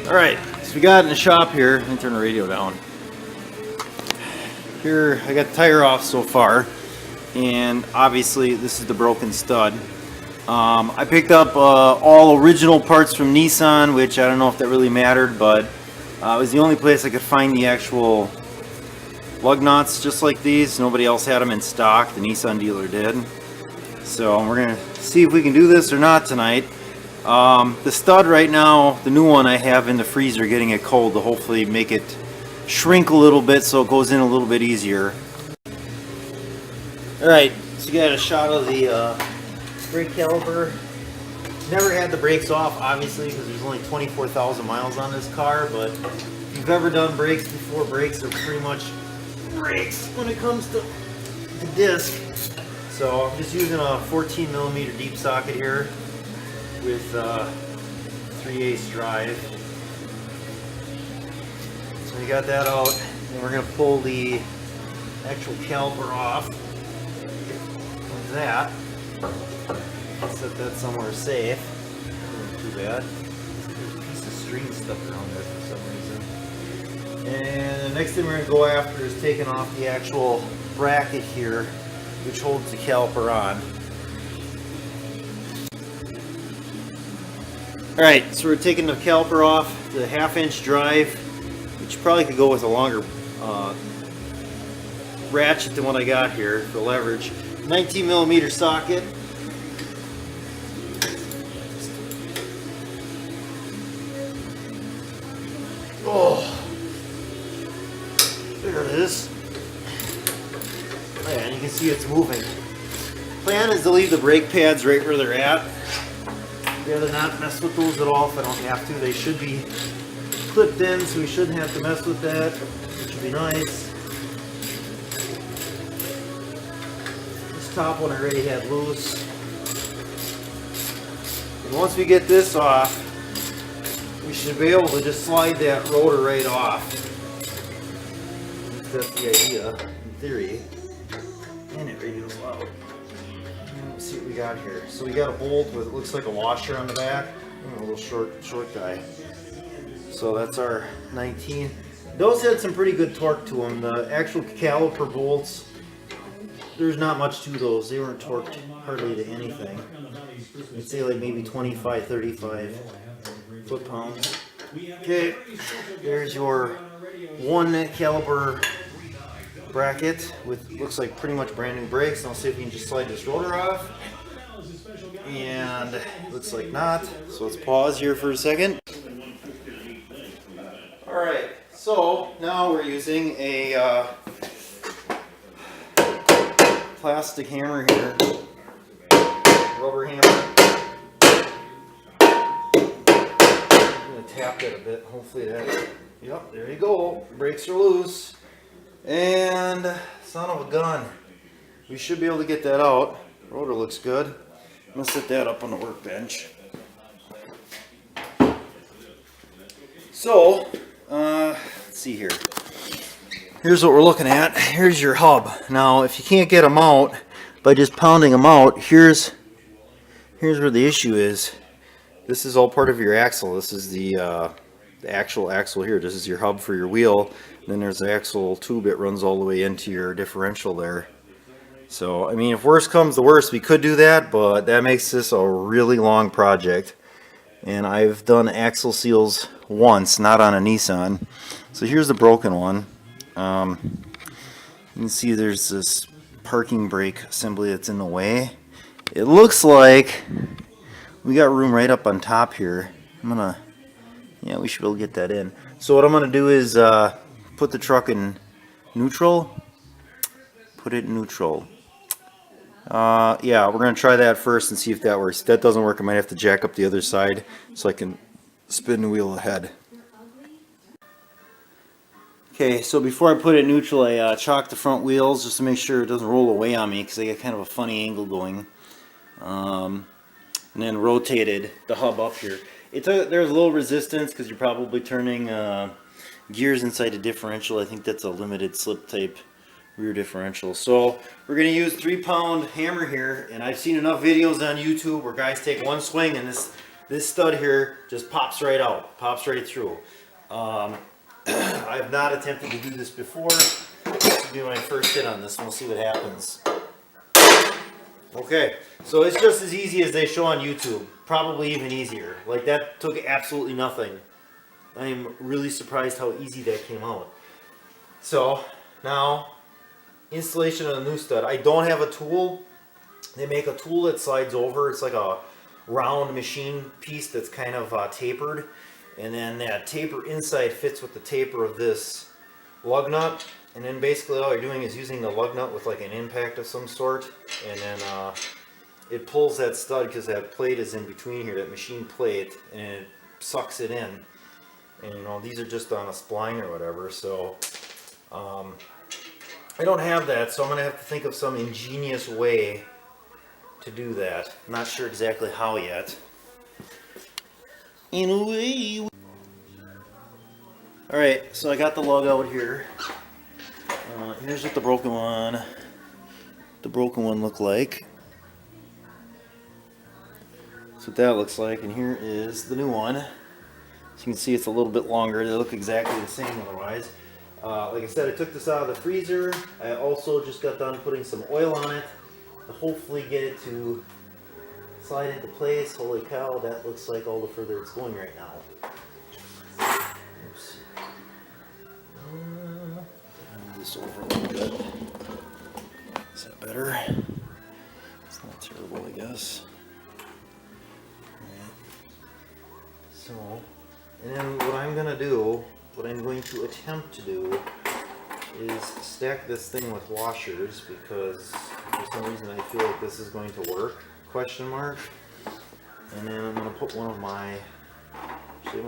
Alright, so we got in the shop here. Let me turn the radio down. Here, I got the tire off so far, and obviously this is the broken stud. I picked up all original parts from Nissan, which I don't know if that really mattered, but it was the only place I could find the actual lug nuts just like these. Nobody else had them in stock. The Nissan dealer did. So we're going to see if we can do this or not tonight. The stud right now, the new one I have in the freezer, getting it cold to hopefully make it shrink a little bit so it goes in a little bit easier. Alright, so you got a shot of the brake caliper. Never had the brakes off, obviously, because there's only 24,000 miles on this car, but if you've ever done brakes before, brakes are pretty much brakes when it comes to the disc. So I'm just using a 14mm deep socket here with 3/8 drive. So we got that out, and we're going to pull the actual caliper off with that. Set that somewhere safe. Not too bad. There's a piece of string stuck around there for some reason. And the next thing we're going to go after is taking off the actual bracket here, which holds the caliper on. Alright, so we're taking the caliper off, the 1/2-inch drive, which probably could go with a longer ratchet than what I got here for leverage. 19mm socket. Oh, there it is. Oh, yeah, and you can see it's moving. Plan is to leave the brake pads right where they're at. I'd rather not mess with those at all if I don't have to. They should be clipped in, so we shouldn't have to mess with that, which would be nice. This top one I already had loose. And once we get this off, we should be able to just slide that rotor right off. That's the idea, in theory. And it radio's loud. Let's see what we got here. So we got a bolt with, it looks like a washer on the back. A little short guy. So that's our 19. Those had some pretty good torque to them. The actual caliper bolts, there's not much to those. They weren't torqued hardly to anything. I'd say like maybe 25, 35 foot-pounds. Okay, there's your one caliper bracket with, looks like pretty much brand new brakes. And I'll see if we can just slide this rotor off. And looks like not. So let's pause here for a second. Alright, so now we're using a plastic hammer here. Rubber hammer. Tap it a bit, hopefully that, yep, there you go, brakes are loose, and son of a gun, we should be able to get that out. Rotor looks good. I'm going to set that up on the workbench. So, let's see here. Here's what we're looking at. Here's your hub. Now, if you can't get them out by just pounding them out, here's where the issue is. This is all part of your axle. This is the actual axle here. This is your hub for your wheel. And then there's the axle tube that runs all the way into your differential there. So, I mean, if worse comes to worse, we could do that, but that makes this a really long project. And I've done axle seals once, not on a Nissan. So here's the broken one. You can see there's this parking brake assembly that's in the way. It looks like we got room right up on top here. Yeah, we should be able to get that in. So what I'm gonna do is put the truck in neutral. Put it in neutral. Yeah, we're gonna try that first and see if that works. If that doesn't work, I might have to jack up the other side so I can spin the wheel ahead. Okay, so before I put it in neutral, I chalked the front wheels just to make sure it doesn't roll away on me because they got kind of a funny angle going. And then rotated the hub up here. There's a little resistance because you're probably turning gears inside a differential. I think that's a limited slip type rear differential. So we're going to use 3-pound hammer here, and I've seen enough videos on YouTube where guys take one swing and this This stud here just pops right out, pops right through. I have not attempted to do this before. This will be my first hit on this, and we'll see what happens. Okay, so it's just as easy as they show on YouTube, probably even easier. Like, that took absolutely nothing. I am really surprised how easy that came out. So now, installation of the new stud. I don't have a tool. They make a tool that slides over. It's like a round machine piece that's kind of tapered, and then that taper inside fits with the taper of this lug nut. And then basically all you're doing is using the lug nut with like an impact of some sort, and then it pulls that stud, because that plate is in between here, that machine plate, and it sucks it in. And you know, these are just on a spline or whatever, so I don't have that, so I'm going to have to think of some ingenious way to do that. I'm not sure exactly how yet. Anyway. Alright, so I got the lug out here. Here's what the broken one looked like. That's what that looks like, and here is the new one. So you can see it's a little bit longer. They look exactly the same otherwise. Like I said, I took this out of the freezer. I also just got done putting some oil on it to hopefully get it to slide into place. Holy cow, that looks like all the further it's going right now. Oops. Move this over a little bit. Is that better? It's not terrible, I guess. Alright. So, and then what I'm going to attempt to do is stack this thing with washers, because for some reason I feel like this is going to work, question mark. And then I'm going to put I'm going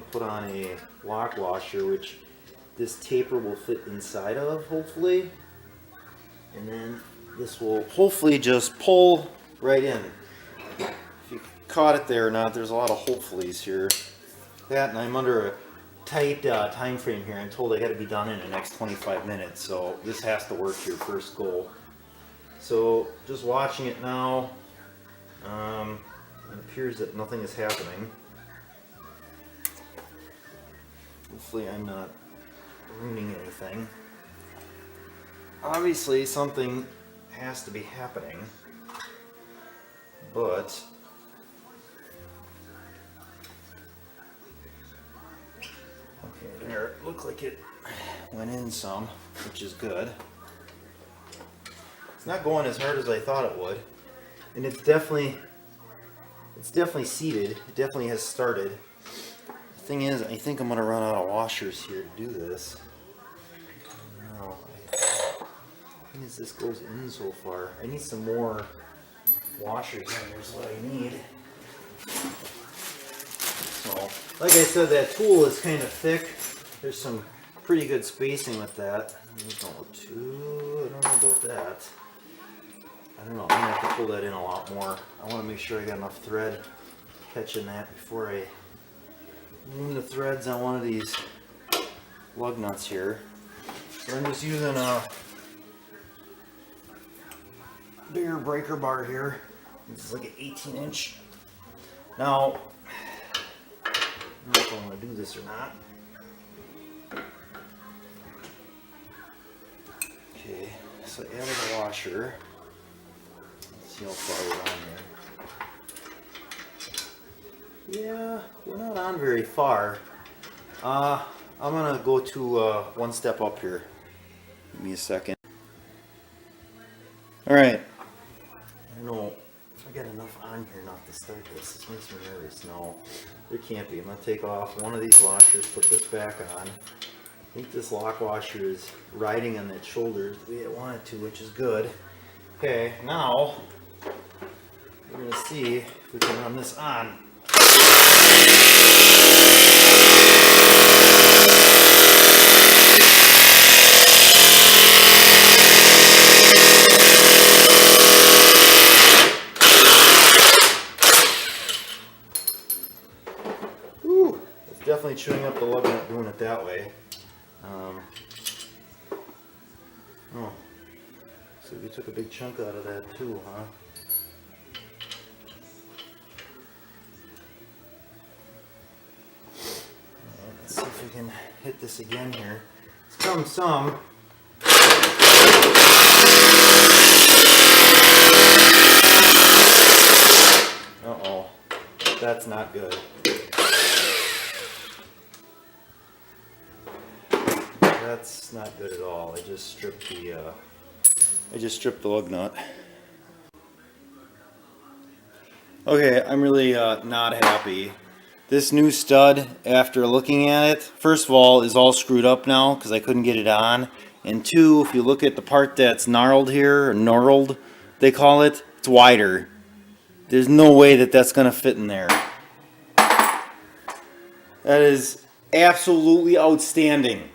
to put on a lock washer, which this taper will fit inside of, hopefully. And then this will hopefully just pull right in. If you caught it there or not, there's a lot of hopefullys here. That, and I'm under a tight time frame here. I'm told I got to be done in the next 25 minutes, so this has to work here first go. So just watching it now, it appears that nothing is happening. Hopefully I'm not ruining anything. Obviously something has to be happening, but okay, there, it looked like it went in some, which is good. It's not going as hard as I thought it would, and it's definitely seated. It definitely has started. The thing is, I think I'm going to run out of washers here to do this. No, I think this goes in so far. I need some more washers in here is what I need. So, like I said, that tool is kind of thick. There's some pretty good spacing with that. I don't know about that. I don't know, I'm going to have to pull that in a lot more. I want to make sure I got enough thread catching that before I ruin the threads on one of these lug nuts here. So I'm just using a bigger breaker bar here. This is like an 18-inch. Now, I don't know if I want to do this or not. Okay, so I added a washer. Let's see how far we're on here. Yeah, we're not on very far. I'm gonna go to one step up here. Give me a second. Alright. I don't know if I got enough on here not to start this. This makes me nervous. No, there can't be. I'm gonna take off one of these washers, put this back on. I think this lock washer is riding on that shoulder the way I want it to, which is good. Okay, now we're going to see if we can run this on. Whew, it's definitely chewing up the lug nut doing it that way. Oh, so we took a big chunk out of that too, huh? if we can hit this again here. It's come some. Uh-oh, that's not good. That's not good at all. I just stripped the lug nut. Okay, I'm really not happy. This new stud, after looking at it, first of all, is all screwed up now because I couldn't get it on. And two, if you look at the part that's gnarled here, or knurled, they call it, it's wider. There's no way that that's going to fit in there. That is absolutely outstanding.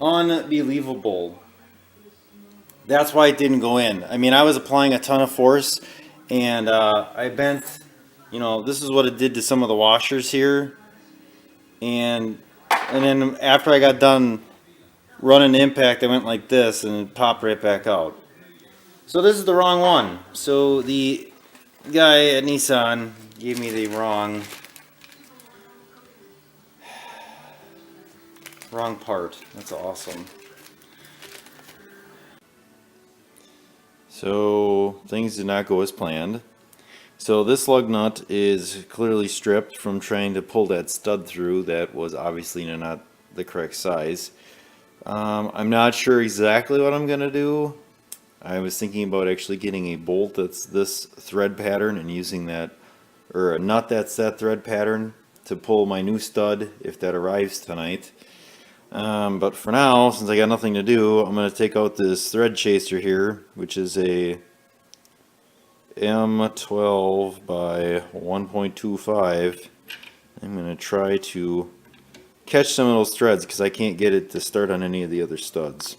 Unbelievable. That's why it didn't go in. I mean, I was applying a ton of force, and I bent, this is what it did to some of the washers here. And then after I got done running impact, I went like this, and it popped right back out. So this is the wrong one. So the guy at Nissan gave me the wrong part. That's awesome. So things did not go as planned. So this lug nut is clearly stripped from trying to pull that stud through. That was obviously not the correct size. I'm not sure exactly what I'm gonna do. I was thinking about actually getting a bolt that's this thread pattern and using that, or a nut that's that thread pattern to pull my new stud if that arrives tonight. But for now, since I got nothing to do, I'm going to take out this thread chaser here, which is a M12 by 1.25. I'm going to try to catch some of those threads because I can't get it to start on any of the other studs.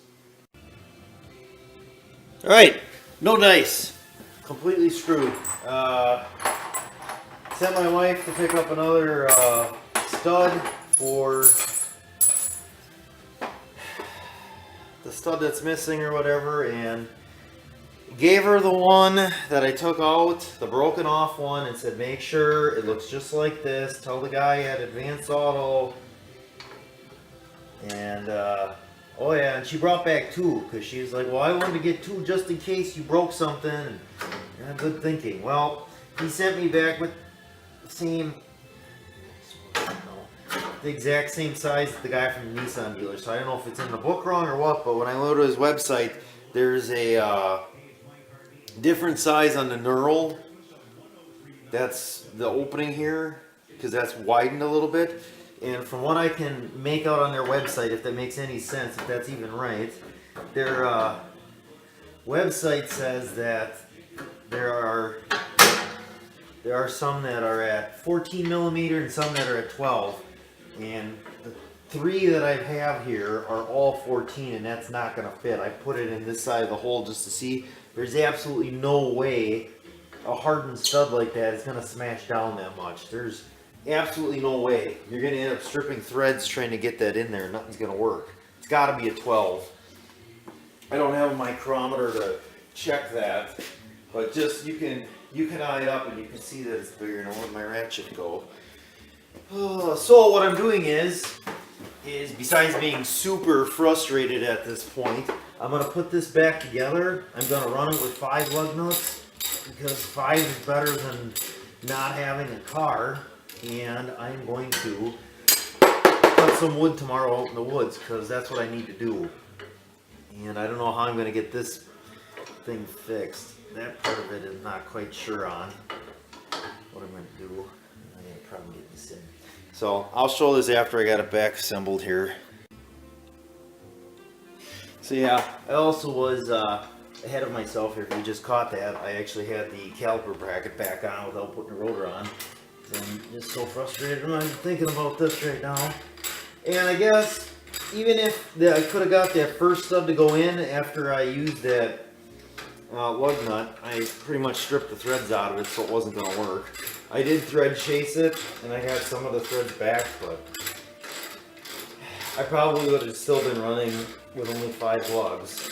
Alright, no dice. Completely screwed. Sent my wife to pick up another stud for the stud that's missing or whatever, and gave her the one that I took out, the broken off one, and said make sure it looks just like this. Tell the guy at Advanced Auto. And oh yeah, and she brought back two because she was like, well, I wanted to get two just in case you broke something. And yeah, good thinking. Well, he sent me back with the same, the exact same size as the guy from the Nissan dealer. So I don't know if it's in the book wrong or what, but when I go to his website, there's a different size on the knurl. That's the opening here because that's widened a little bit. And from what I can make out on their website, if that makes any sense, if that's even right, their website says that there are some that are at 14 millimeter and some that are at 12. And the three that I have here are all 14, and that's not going to fit. I put it in this side of the hole just to see. There's absolutely no way a hardened stud like that is going to smash down that much. There's absolutely no way. You're going to end up stripping threads trying to get that in there. Nothing's going to work. It's got to be a 12. I don't have a micrometer to check that, but just you can eye it up and you can see that it's bigger. Now where'd my ratchet go? So what I'm doing is besides being super frustrated at this point, I'm going to put this back together. I'm going to run it with 5 lug nuts because 5 is better than not having a car. And I'm going to cut some wood tomorrow out in the woods because that's what I need to do. And I don't know how I'm going to get this thing fixed. That part of it is not quite sure on what I'm going to do. I need to probably get this in. So I'll show this after I got it back assembled here. So yeah, I also was ahead of myself here. If you just caught that, I actually had the caliper bracket back on without putting the rotor on. I'm just so frustrated. I'm thinking about this right now. And I guess even if I could have got that first stud to go in after I used that lug nut, I pretty much stripped the threads out of it so it wasn't going to work. I did thread chase it and I had some of the threads back, but I probably would have still been running with only 5 lugs.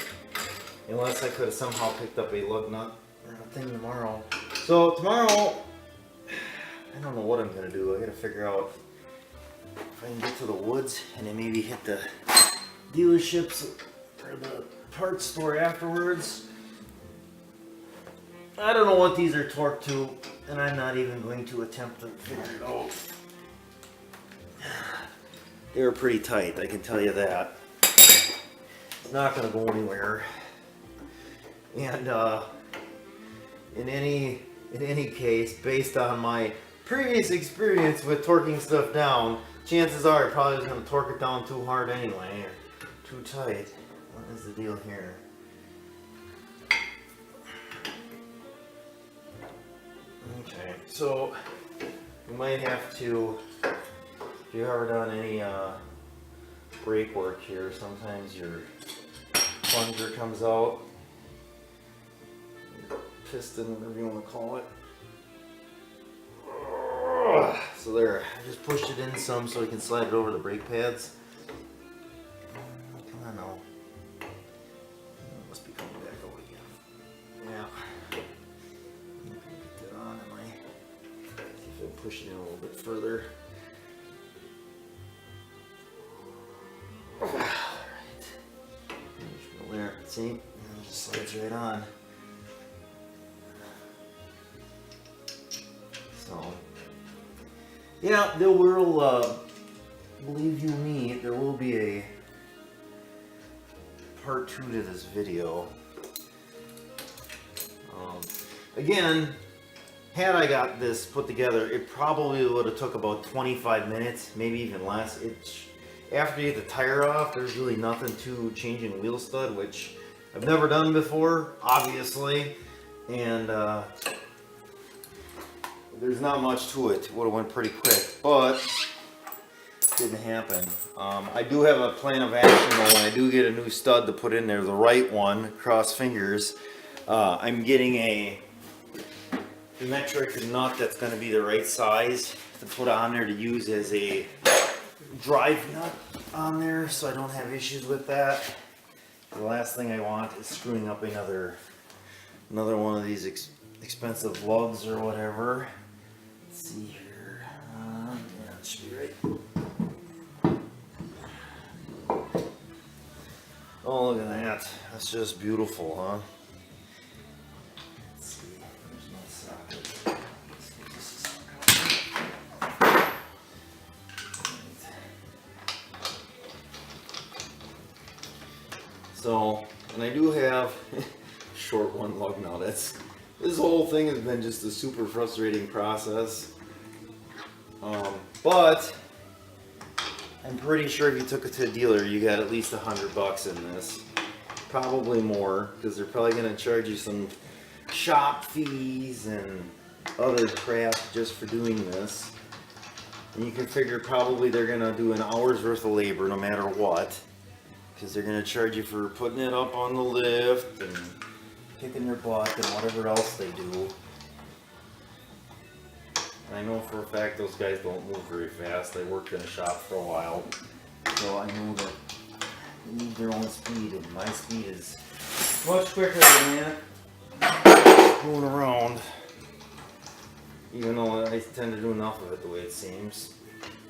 Unless I could have somehow picked up a lug nut or a thing tomorrow. So tomorrow, I don't know what I'm going to do. I got to figure out if I can get to the woods and then maybe hit the dealerships or the parts store afterwards. I don't know what these are torqued to, and I'm not even going to attempt to figure it out. They were pretty tight, I can tell you that. It's not going to go anywhere. And in any case, based on my previous experience with torquing stuff down, chances are I probably was going to torque it down too hard anyway, or too tight. What is the deal here? Okay, so you might have to, if you've ever done any brake work here, sometimes your plunger comes out, your piston, whatever you want to call it. So there, I just pushed it in some so I can slide it over the brake pads. Come on now. It must be coming back over again. Yeah. Get that on, am I? See if I push it in a little bit further. Alright. There, see? And it just slides right on. So, yeah, there will, believe you me, there will be a part 2 to this video. Again, had I got this put together, it probably would have took about 25 minutes, maybe even less. After you get the tire off, there's really nothing to changing wheel stud, which I've never done before, obviously, and there's not much to it. It would have went pretty quick, but it didn't happen. I do have a plan of action though. When I do get a new stud to put in there, the right one, cross fingers, I'm getting a metric nut that's going to be the right size to put on there to use as a drive nut on there, so I don't have issues with that. The last thing I want is screwing up another one of these expensive lugs or whatever. Let's see here. Yeah, it should be right. Oh, look at that. That's just beautiful, huh? Let's see. There's no socket. Let's get this socket. Right. So, and I do have short one lug now. This whole thing has been just a super frustrating process. But I'm pretty sure if you took it to a dealer, you got at least $100 in this. Probably more, because they're probably going to charge you some shop fees and other crap just for doing this. And you can figure probably they're going to do an hour's worth of labor no matter what, because they're going to charge you for putting it up on the lift and kicking your butt and whatever else they do. And I know for a fact those guys don't move very fast. I worked in a shop for a while, so I know that they need their own speed, and my speed is much quicker than that. Going around, even though I tend to do enough of it the way it seems.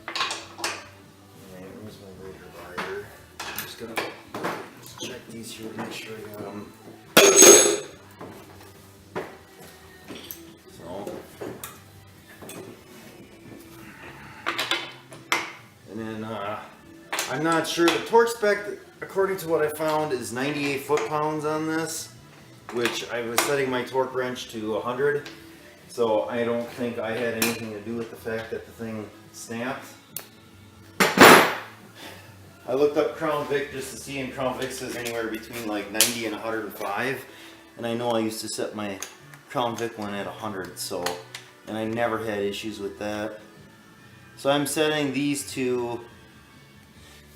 Okay, where's my razor wire? I'm just gonna check these here to make sure I got them. So, and then I'm not sure, the torque spec, according to what I found, is 98 foot-pounds on this, which I was setting my torque wrench to 100, so I don't think I had anything to do with the fact that the thing snapped. I looked up Crown Vic just to see, and Crown Vic says anywhere between like 90 and 105, and I know I used to set my Crown Vic one at 100, so, and I never had issues with that. So I'm setting these to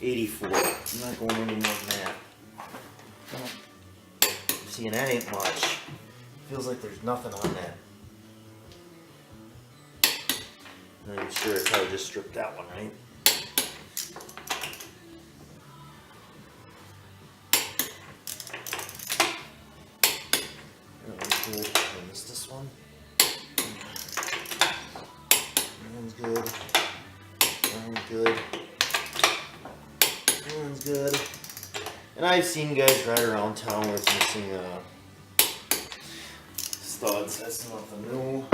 84. I'm not going any more than that. See, and that ain't much. Feels like there's nothing on that. I'm sure I probably just stripped that one, right? Good. I missed this one. That one's good. That one's good. good. And I've seen guys ride around town with missing studs. That's nothing new.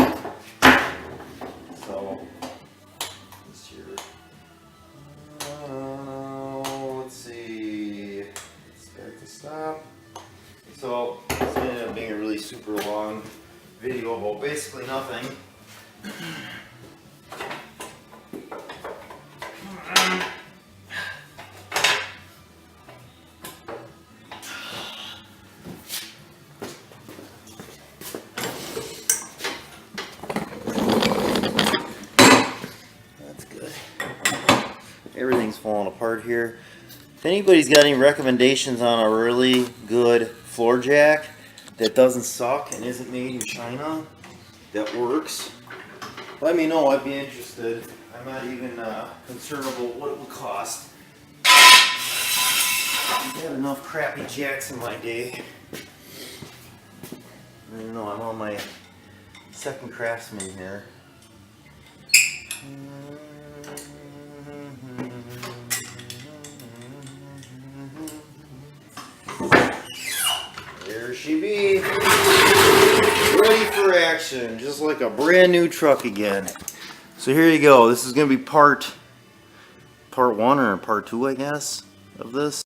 So, this here. Let's see. Let's back to stop. So, this ended up being a really super long video about basically nothing. That's good. Everything's falling apart here. If anybody's got any recommendations on a really good floor jack that doesn't suck and isn't made in China, that works, let me know. I'd be interested. I'm not even concerned about what it would cost. I've had enough crappy jacks in my day. I don't know, I'm on my second Craftsman here. There she be, ready for action, just like a brand new truck again. So here you go. This is going to be part 1 or part 2, I guess, of this.